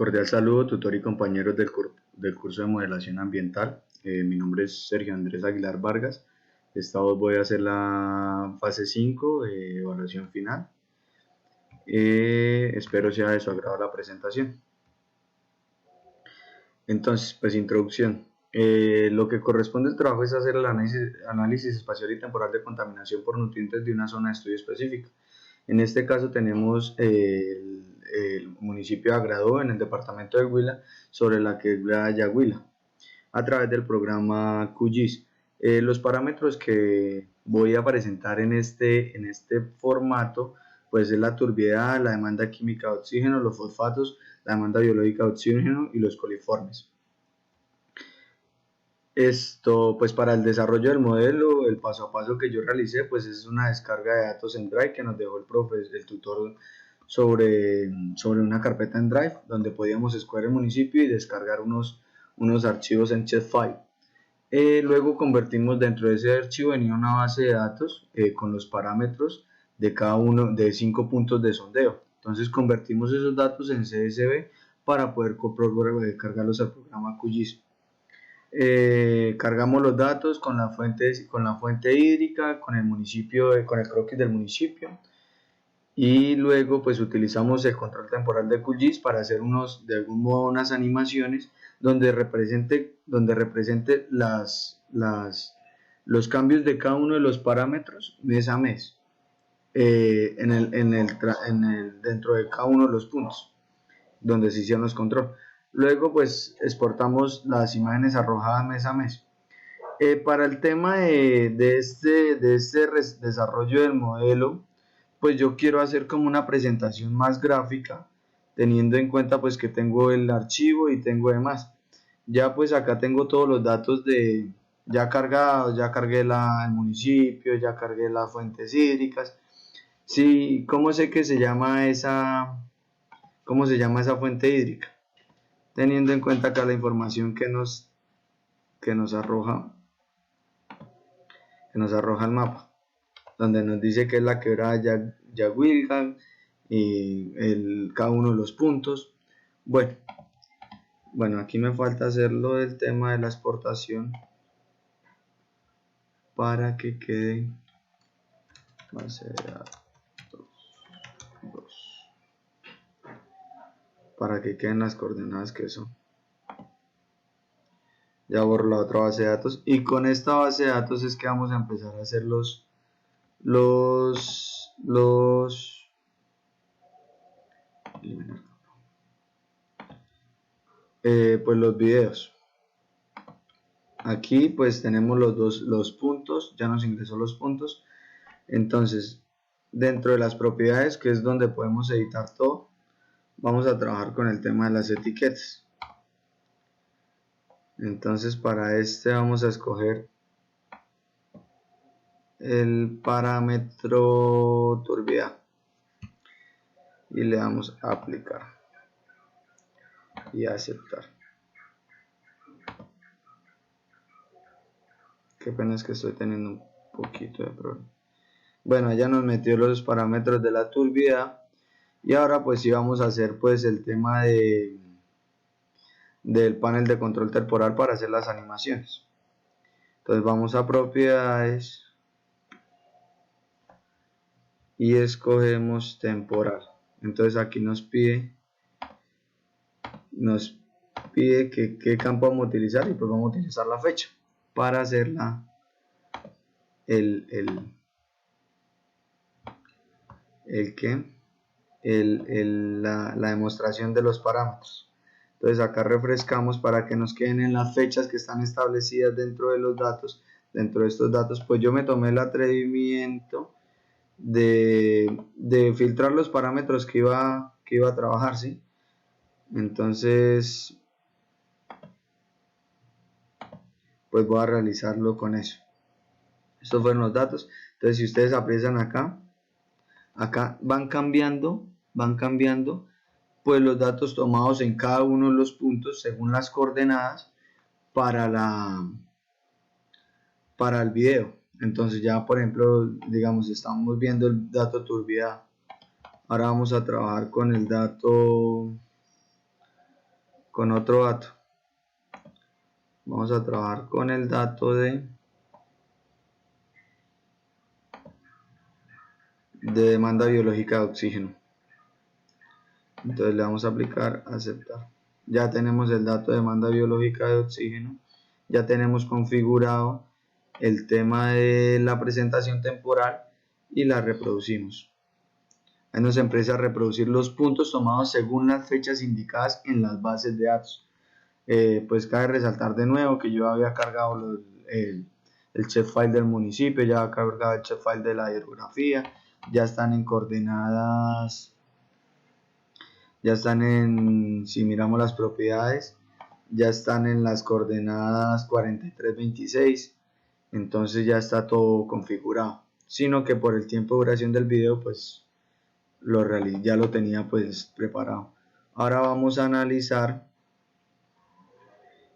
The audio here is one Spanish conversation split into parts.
Cordial saludo, tutor y compañeros del curso de modelación ambiental. Mi nombre es Sergio Andrés Aguilar Vargas. Esta vez voy a hacer la fase 5 de evaluación final. Espero sea de su agrado la presentación. Entonces, pues introducción. Lo que corresponde al trabajo es hacer el análisis espacial y temporal de contaminación por nutrientes de una zona de estudio específica. En este caso tenemos el municipio de Agradó en el departamento de Huila sobre la quebrada Yaguila a través del programa QGIS. Los parámetros que voy a presentar en este formato pues es la turbiedad, la demanda química de oxígeno, los fosfatos, la demanda biológica de oxígeno y los coliformes. Esto, pues para el desarrollo del modelo, el paso a paso que yo realicé, pues es una descarga de datos en Drive que nos dejó el tutor sobre una carpeta en Drive, donde podíamos escoger el municipio y descargar unos archivos en Shapefile. Luego convertimos dentro de ese archivo, venía una base de datos con los parámetros de cada uno de 5 puntos de sondeo. Entonces convertimos esos datos en CSV para poder cargarlos al programa QGIS. Cargamos los datos con la fuente hídrica, con el municipio, con el croquis del municipio, y luego pues utilizamos el control temporal de QGIS para hacer de algún modo unas animaciones donde represente los cambios de cada uno de los parámetros mes a mes dentro de cada uno de los puntos donde se hicieron los controles. Luego pues exportamos las imágenes arrojadas mes a mes. Para el tema de este desarrollo del modelo, pues yo quiero hacer como una presentación más gráfica, teniendo en cuenta pues que tengo el archivo y tengo demás. Ya pues acá tengo todos los datos ya cargados, ya cargué el municipio, ya cargué las fuentes hídricas. Sí, ¿cómo sé que cómo se llama esa fuente hídrica? Teniendo en cuenta acá la información que nos arroja el mapa, donde nos dice que es la quebrada Yaguilga y cada uno de los puntos. Bueno, aquí me falta hacerlo del tema de la exportación para que quede base de datos 2, para que queden las coordenadas que son. Ya borro la otra base de datos, y con esta base de datos es que vamos a empezar a hacer pues los videos. Aquí pues tenemos los puntos, ya nos ingresó los puntos. Entonces dentro de las propiedades, que es donde podemos editar todo, vamos a trabajar con el tema de las etiquetas. Entonces para este vamos a escoger el parámetro turbiedad y le damos a aplicar y a aceptar. Qué pena, es que estoy teniendo un poquito de problema. Bueno, ya nos metió los parámetros de la turbiedad, y ahora pues sí vamos a hacer pues el tema del panel de control temporal para hacer las animaciones. Entonces vamos a propiedades y escogemos temporal. Entonces aquí nos pide qué campo vamos a utilizar, y pues vamos a utilizar la fecha para hacer la demostración de los parámetros. Entonces acá refrescamos para que nos queden en las fechas que están establecidas dentro de los datos. Dentro de estos datos pues yo me tomé el atrevimiento de filtrar los parámetros que iba a trabajar, ¿sí? Entonces pues voy a realizarlo con eso. Estos fueron los datos. Entonces si ustedes aprietan acá van cambiando pues los datos tomados en cada uno de los puntos según las coordenadas para el video. Entonces ya por ejemplo, digamos, estamos viendo el dato turbiedad. Ahora vamos a trabajar con el dato con otro dato. Vamos a trabajar con el dato de demanda biológica de oxígeno. Entonces le vamos a aplicar aceptar. Ya tenemos el dato de demanda biológica de oxígeno. Ya tenemos configurado el tema de la presentación temporal y la reproducimos. Ahí nos empieza a reproducir los puntos tomados según las fechas indicadas en las bases de datos. Pues cabe resaltar de nuevo que yo había cargado el shapefile del municipio, ya había cargado el shapefile de la hidrografía, ya están en coordenadas, ya están en, si miramos las propiedades, ya están en las coordenadas 4326, entonces ya está todo configurado, sino que por el tiempo de duración del video pues ya lo tenía pues preparado. Ahora vamos a analizar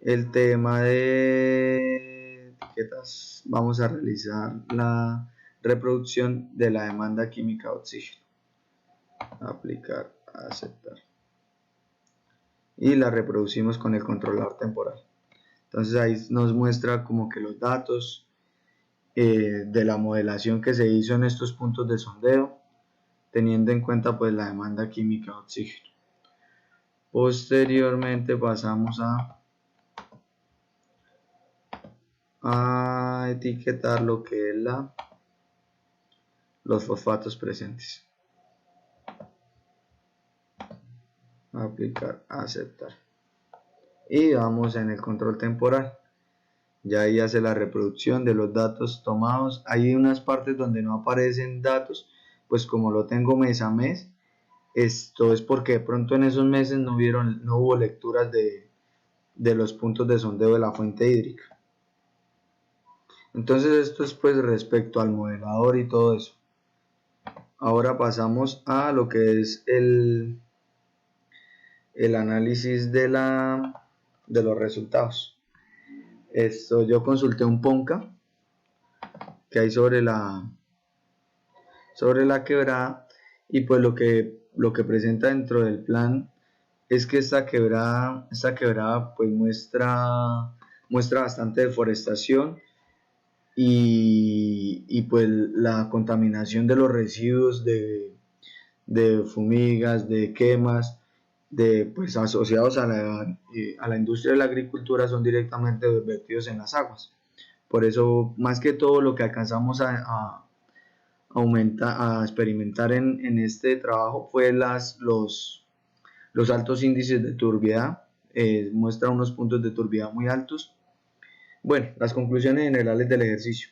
el tema de etiquetas. Vamos a realizar la reproducción de la demanda química de oxígeno. Aplicar, aceptar. Y la reproducimos con el controlador temporal. Entonces ahí nos muestra como que los datos de la modelación que se hizo en estos puntos de sondeo, teniendo en cuenta pues la demanda química de oxígeno. Posteriormente pasamos a etiquetar lo que es los fosfatos presentes. Aplicar, aceptar. Y vamos en el control temporal. Ya ahí hace la reproducción de los datos tomados. Hay unas partes donde no aparecen datos, pues como lo tengo mes a mes, esto es porque de pronto en esos meses no hubo lecturas de los puntos de sondeo de la fuente hídrica. Entonces esto es pues respecto al modelador y todo eso. Ahora pasamos a lo que es el análisis de los resultados. Esto, yo consulté un PONCA que hay sobre la quebrada, y pues lo que presenta dentro del plan es que esta quebrada pues muestra bastante deforestación y pues la contaminación de los residuos de fumigas, de quemas, pues asociados a la industria de la agricultura, son directamente vertidos en las aguas. Por eso, más que todo, lo que alcanzamos a experimentar en este trabajo fue los altos índices de turbiedad. Muestra unos puntos de turbiedad muy altos. Bueno, las conclusiones generales del ejercicio.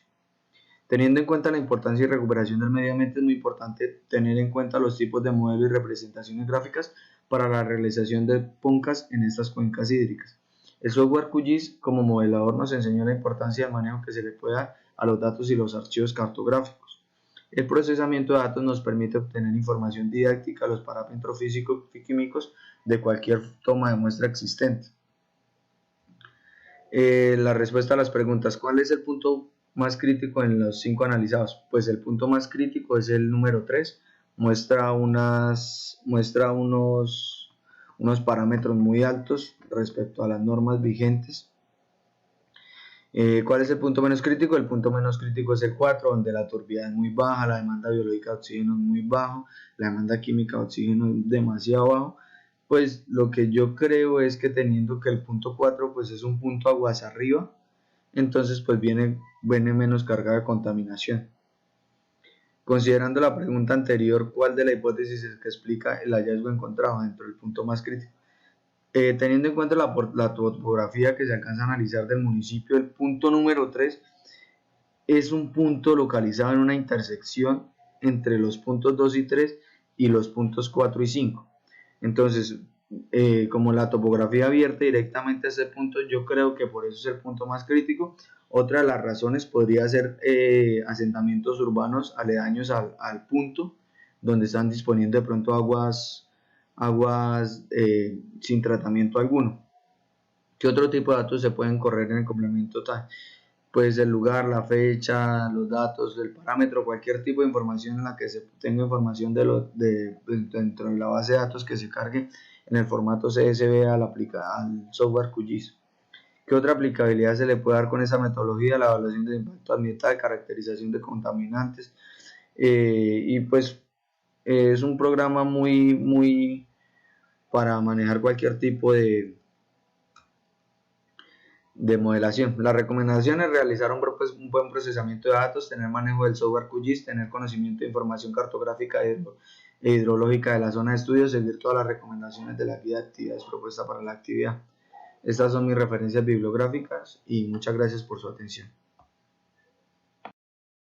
Teniendo en cuenta la importancia y recuperación del medio ambiente, es muy importante tener en cuenta los tipos de modelos y representaciones gráficas para la realización de PONCAs en estas cuencas hídricas. El software QGIS como modelador nos enseñó la importancia del manejo que se le puede dar a los datos y los archivos cartográficos. El procesamiento de datos nos permite obtener información didáctica de los parámetros físicos y químicos de cualquier toma de muestra existente. La respuesta a las preguntas: ¿cuál es el punto más crítico en los 5 analizados? Pues el punto más crítico es el número 3, muestra unos parámetros muy altos respecto a las normas vigentes. ¿Cuál es el punto menos crítico? El punto menos crítico es el 4, donde la turbiedad es muy baja, la demanda biológica de oxígeno es muy bajo, la demanda química de oxígeno es demasiado bajo. Pues lo que yo creo es que, teniendo que el punto 4 pues es un punto aguas arriba, entonces pues viene menos carga de contaminación. Considerando la pregunta anterior, ¿cuál de la hipótesis es que explica el hallazgo encontrado dentro del punto más crítico? Teniendo en cuenta la topografía que se alcanza a analizar del municipio, el punto número 3 es un punto localizado en una intersección entre los puntos 2 y 3 y los puntos 4 y 5. Entonces, como la topografía abierta directamente a ese punto, yo creo que por eso es el punto más crítico. Otra de las razones podría ser asentamientos urbanos aledaños al punto, donde están disponiendo de pronto aguas sin tratamiento alguno. ¿Qué otro tipo de datos se pueden correr en el complemento tal? Pues el lugar, la fecha, los datos, el parámetro, cualquier tipo de información en la que se tenga información dentro de la base de datos que se cargue en el formato CSV al software QGIS. ¿Qué otra aplicabilidad se le puede dar con esa metodología? La evaluación del impacto ambiental, caracterización de contaminantes, y pues es un programa muy para manejar cualquier tipo de modelación. La recomendación es realizar un buen procesamiento de datos, tener manejo del software QGIS, tener conocimiento de información cartográfica e hidrológica de la zona de estudio, seguir todas las recomendaciones de la guía de actividades propuesta para la actividad. Estas son mis referencias bibliográficas y muchas gracias por su atención.